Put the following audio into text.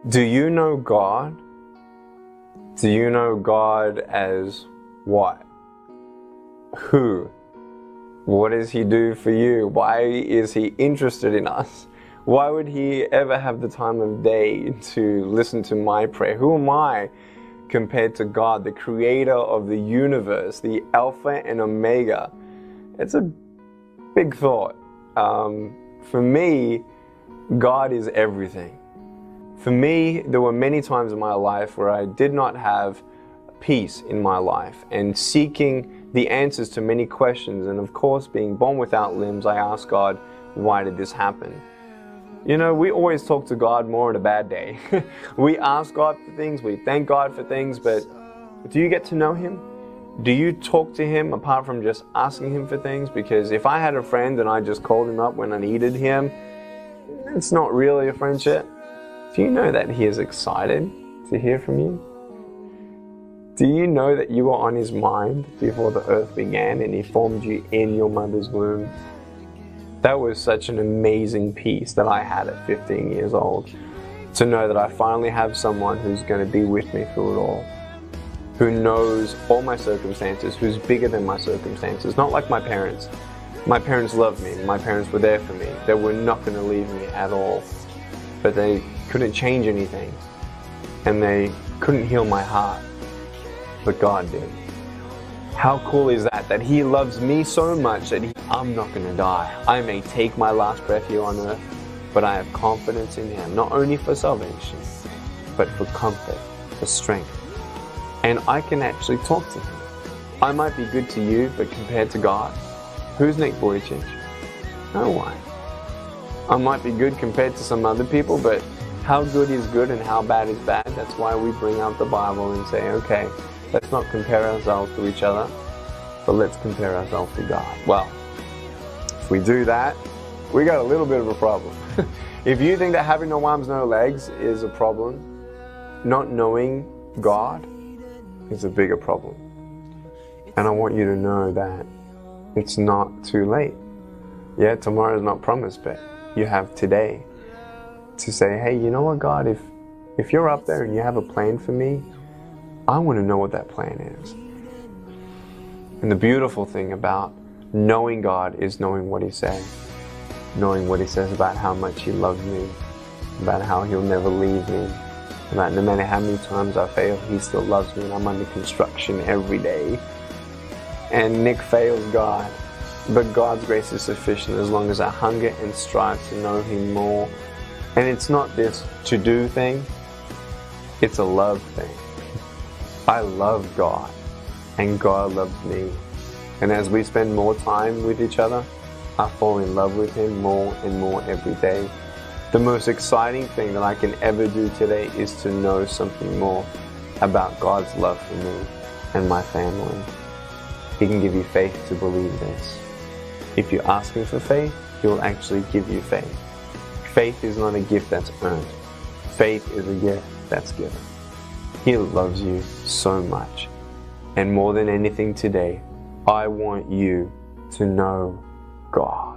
Do you know God? Do you know God as what? Who? What does He do for you? Why is He interested in us? Why would He ever have the time of day to listen to my prayer? Who am I compared to God, the creator of the universe, the Alpha and Omega? It's a big thought. For me, God is everything. For me, there were many times in my life where I did not have peace in my life, and seeking the answers to many questions, and of course being born without limbs, I asked God, why did this happen? You know, we always talk to God more on a bad day. We ask God for things, we thank God for things, but do you get to know Him? Do you talk to Him apart from just asking Him for things? Because if I had a friend and I just called Him up when I needed Him, it's not really a friendship. Do you know that He is excited to hear from you? Do you know that you were on His mind before the earth began and He formed you in your mother's womb? That was such an amazing peace that I had at 15 years old, to know that I finally have someone who's going to be with me through it all, who knows all my circumstances, who's bigger than my circumstances. Not like my parents. My parents loved me. My parents were there for me. They were not going to leave me at all. But they couldn't change anything. And they couldn't heal my heart. But God did. How cool is that? That He loves me so much that I'm not going to die. I may take my last breath here on earth, but I have confidence in Him, not only for salvation, but for comfort, for strength. And I can actually talk to Him. I might be good to you, but compared to God, who's Nick Vujicic? No one. I might be good compared to some other people, but how good is good and how bad is bad? That's why we bring out the Bible and say, okay, let's not compare ourselves to each other, but let's compare ourselves to God. Well, if we do that, we got a little bit of a problem. If you think that having no arms, no legs is a problem, not knowing God is a bigger problem. And I want you to know that it's not too late. Yeah, tomorrow is not promised, but you have today to say, hey, you know what, God, if you're up there and you have a plan for me, I want to know what that plan is. And the beautiful thing about knowing God is knowing what He says. Knowing what He says about how much He loves me, about how He'll never leave me, about no matter how many times I fail, He still loves me, and I'm under construction every day. And Nick fails God, but God's grace is sufficient as long as I hunger and strive to know Him more. And it's not this to-do thing, it's a love thing. I love God, and God loves me. And as we spend more time with each other, I fall in love with Him more and more every day. The most exciting thing that I can ever do today is to know something more about God's love for me and my family. He can give you faith to believe this. If you ask Him for faith, He will actually give you faith. Faith is not a gift that's earned. Faith is a gift that's given. He loves you so much. And more than anything today, I want you to know God.